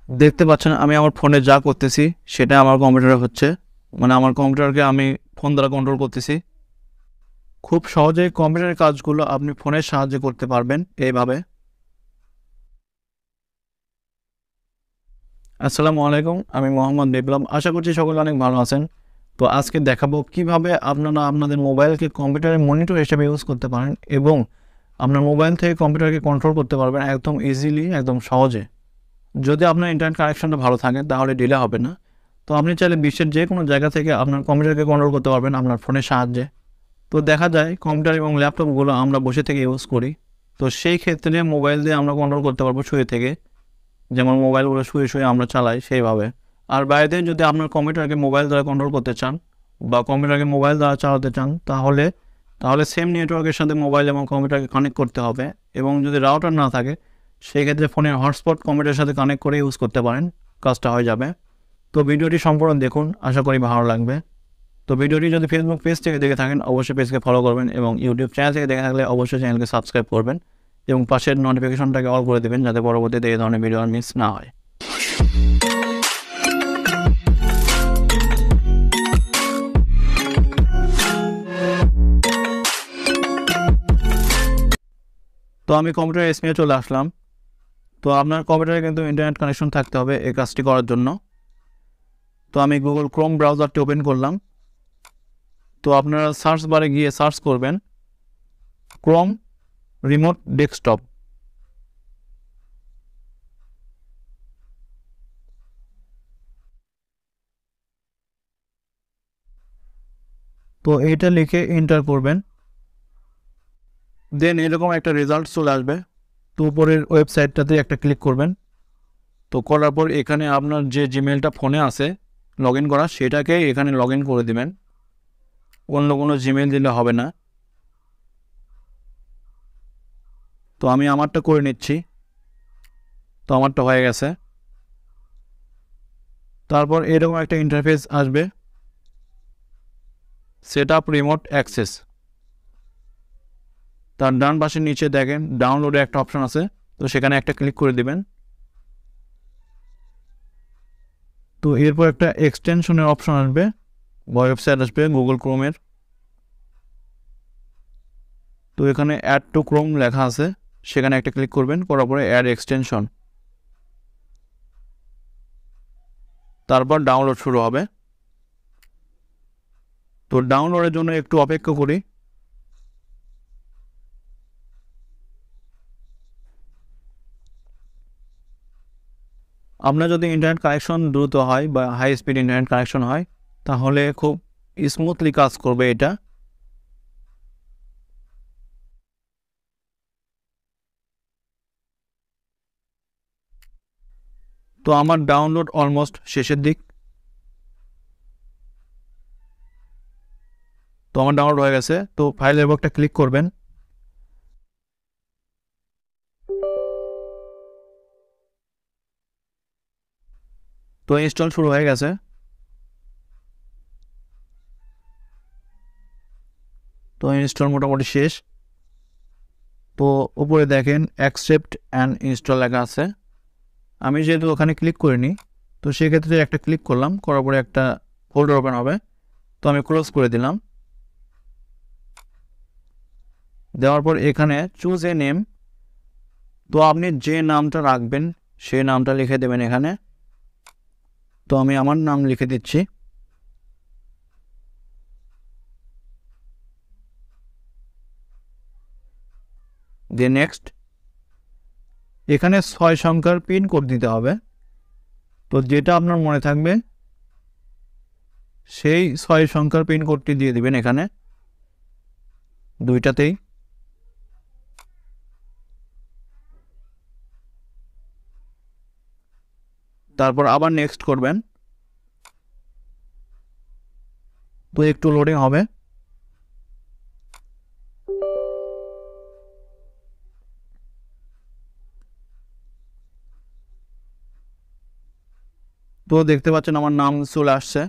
দেখতে পাচ্ছেন আমি আমার ফোনে যা করতেছি সেটা আমার কম্পিউটারে হচ্ছে, মানে আমার কম্পিউটারকে আমি ফোন দ্বারা কন্ট্রোল করতেছি। খুব সহজেই কম্পিউটারের কাজগুলো আপনি ফোনের সাহায্যে করতে পারবেন এইভাবে। আসসালামু আলাইকুম, আমি মোহাম্মদ বিপ্লব। আশা করছি সকলে অনেক ভালো আছেন। তো আজকে দেখাবো কিভাবে আপনারা আপনাদের মোবাইলকে কম্পিউটারের মনিটর হিসেবে ইউজ করতে পারেন এবং আপনার মোবাইল থেকে কম্পিউটারকে কন্ট্রোল করতে পারবেন একদম ইজিলি, একদম সহজে। যদি আপনার ইন্টারনেট কানেকশনটা ভালো থাকে তাহলে ডিলে হবে না। তো আপনি চাইলে বিশ্বের যে কোনো জায়গা থেকে আপনার কম্পিউটারকে কন্ট্রোল করতে পারবেন আপনার ফোনের সাহায্যে। তো দেখা যায় কম্পিউটার এবং ল্যাপটপগুলো আমরা বসে থেকে ইউজ করি, তো সেই ক্ষেত্রে মোবাইল দিয়ে আমরা কন্ট্রোল করতে পারবো শুয়ে থেকে, যেমন মোবাইলগুলো শুয়ে শুয়ে আমরা চালাই সেইভাবে। আর বাইরে যদি আপনার কম্পিউটারকে মোবাইল দ্বারা কন্ট্রোল করতে চান বা কম্পিউটারকে মোবাইল দ্বারা চালাতে চান তাহলে তাহলে সেম নেটওয়ার্কের সাথে মোবাইল এবং কম্পিউটারকে কানেক্ট করতে হবে। এবং যদি রাউটার না থাকে সেই ক্ষেত্রে ফোনের হটস্পট কম্পিউটারের সাথে কানেক্ট করে ইউজ করতে পারেন, কাজটা হয়ে যাবে। তো ভিডিওটি সম্পূর্ণ দেখুন, আশা করি ভালো লাগবে। তো ভিডিওটি যদি ফেসবুক পেজ থেকে দেখে থাকেন অবশ্যই পেজকে ফলো করবেন এবং ইউটিউব চ্যানেল থেকে দেখে থাকলে অবশ্যই চ্যানেলকে সাবস্ক্রাইব করবেন এবং পাশের নোটিফিকেশনটাকে অল করে দেবেন যাতে পরবর্তীতে এই ধরনের ভিডিও আর মিস না হয়। তো আমি কম্পিউটার স্ক্রিনে চলে আসলাম। তো আপনার কম্পিউটারে কিন্তু ইন্টারনেট কানেকশন থাকতে হবে এই কাজটি করার জন্য। তো আমি গুগল ক্রোম ব্রাউজারটি ওপেন করলাম। তো আপনারা সার্চ বারে গিয়ে সার্চ করবেন ক্রোম রিমোট ডেস্কটপ। তো এইটা লিখে এন্টার করবেন, দেন এরকম একটা রেজাল্ট চলে আসবে। তো উপরের ওয়েবসাইটটাতে একটা ক্লিক করবেন। তো করার পর এখানে আপনার যে জিমেলটা ফোনে আছে লগ ইন করা সেটাকে এখানে লগ ইন করে দেবেন, অন্য কোনো জিমেল দিলে হবে না। তো আমি আমারটা করে নিচ্ছি। তো আমারটা হয়ে গেছে। তারপর এরকম একটা ইন্টারফেস আসবে, সেট আপ রিমোট অ্যাক্সেস। তার ডান পাশের নিচে দেখেন ডাউনলোডে একটা অপশন আছে, তো সেখানে একটা ক্লিক করে দিবেন। তো এরপর একটা এক্সটেনশনের অপশন আসবে বা ওয়েবসাইট আসবে গুগল ক্রোমের। তো এখানে অ্যাড টু ক্রোম লেখা আছে, সেখানে একটা ক্লিক করবেন, করার পরে অ্যাড এক্সটেনশন। তারপর ডাউনলোড শুরু হবে। তো ডাউনলোডের জন্য একটু অপেক্ষা করি। আপনার যদি ইন্টারনেট কানেকশন দ্রুত হয় বা হাই স্পিড ইন্টারনেট কানেকশন হয় তাহলে খুব স্মুথলি কাজ করবে এটা। তো আমার ডাউনলোড অলমোস্ট শেষের দিক। তো আমার ডাউনলোড হয়ে গেছে। তো ফাইলের উপর একটা ক্লিক করবেন। তো ইনস্টল শুরু হয়ে গেছে। তো ইনস্টল মোটামুটি শেষ। তো উপরে দেখেন অ্যাকসেপ্ট অ্যান্ড ইনস্টল লেখা আছে। আমি যেহেতু ওখানে ক্লিক করিনি তো সেক্ষেত্রে একটা ক্লিক করলাম, করার পরে একটা ফোল্ডার ওপেন হবে। তো আমি ক্লোজ করে দিলাম। দেওয়ার পর এখানে চুজ এ নেম। তো আপনি যে নামটা রাখবেন সেই নামটা লিখে দেবেন এখানে। তো আমি আমার নাম লিখে দিচ্ছি। দিয়ে নেক্সট। এখানে 6 সংখ্যার পিন কোড দিতে হবে। তো যেটা আপনার মনে থাকবে সেই 6 সংখ্যার পিন কোডটি দিয়ে দিবেন এখানে দুইটাতেই। তারপর আবার নেক্সট করবেন। তো একটু লোডিং হবে। তো দেখতে পাচ্ছেন আমার নাম চলে আসছে।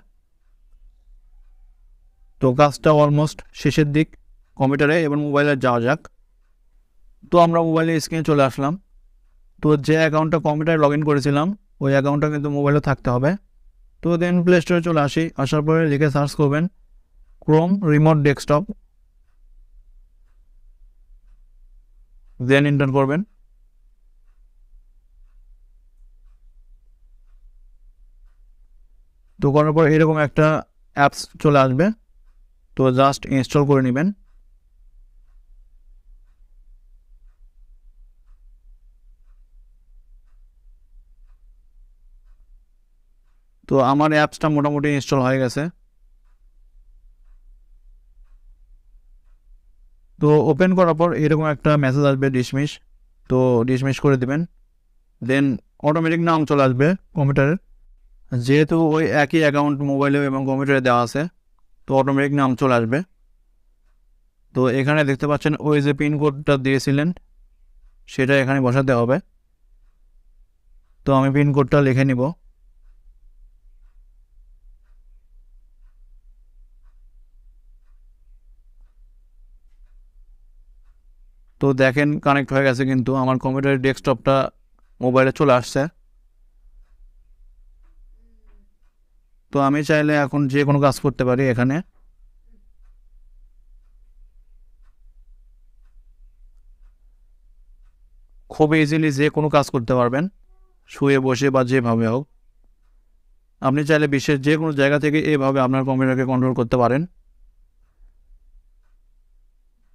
তো কাজটা অলমোস্ট শেষের দিক কম্পিউটারে। এবার মোবাইলে যাওয়া যাক। তো আমরা মোবাইলের স্ক্রিনে চলে আসলাম। তো যে অ্যাকাউন্টটা কম্পিউটারে লগ ইন করেছিলাম ওই অ্যাকাউন্টটা কিন্তু মোবাইলে থাকতে হবে। তো দেন প্লে স্টোরে চলে আসি, আসার পরে লিখে সার্চ করবেন Chrome remote desktop, then enter করবেন। তো করার পর এরকম একটা অ্যাপস চলে আসবে, তো জাস্ট ইনস্টল করে নেবেন। তো আমার অ্যাপসটা মোটামুটি ইনস্টল হয়ে গেছে। তো ওপেন করার পর এরকম একটা মেসেজ আসবে ডিসমিস, তো ডিসমিস করে দিবেন। দেন অটোমেটিক নাম চলে আসবে কম্পিউটারের, যেহেতু ওই একই অ্যাকাউন্ট মোবাইলে এবং কম্পিউটারে দেওয়া আছে, তো অটোমেটিক নাম চলে আসবে। তো এখানে দেখতে পাচ্ছেন ওই যে পিনকোডটা দিয়েছিলেন সেটা এখানে বসাতে হবে। তো আমি পিনকোডটা লিখে নিব। তো দেখেন কানেক্ট হয়ে গেছে, কিন্তু আমার কম্পিউটারের ডেস্কটপটা মোবাইলে চলে আসছে। তো আমি চাইলে এখন যে কোনো কাজ করতে পারি এখানে। খুব ইজিলি যে কোনো কাজ করতে পারবেন, শুয়ে বসে বা যেভাবে হোক। আপনি চাইলে বিশ্বের যে কোনো জায়গা থেকে এভাবে আপনার কম্পিউটারকে কন্ট্রোল করতে পারেন।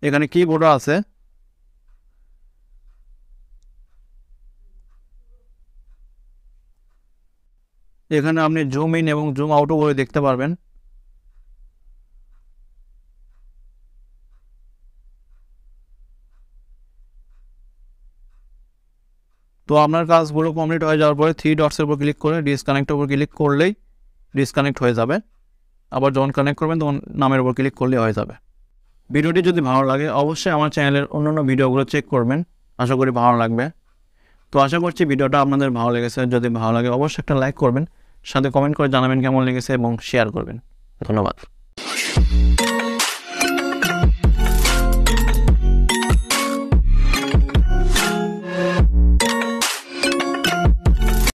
এখানে কিবোর্ডও আছে। এখানে আপনি জুম ইন এবং জুম আউটও করে দেখতে পারবেন। তো আপনার কাজগুলো কমপ্লিট হয়ে যাওয়ার পরে 3 ডটসের উপর ক্লিক করে ডিসকানেক্টের উপর ক্লিক করলেই ডিসকানেক্ট হয়ে যাবে। আবার যখন কানেক্ট করবেন তখন নামের উপর ক্লিক করলেই হয়ে যাবে। ভিডিওটি যদি ভালো লাগে অবশ্যই আমার চ্যানেলের অন্যান্য ভিডিওগুলো চেক করবেন, আশা করি ভালো লাগবে। তো আশা করছি ভিডিওটা আপনাদের ভালো লেগেছে। যদি ভালো লাগে অবশ্যই একটা লাইক করবেন, সাথে কমেন্ট করে জানাবেন কেমন লেগেছে এবং শেয়ার করবেন। ধন্যবাদ।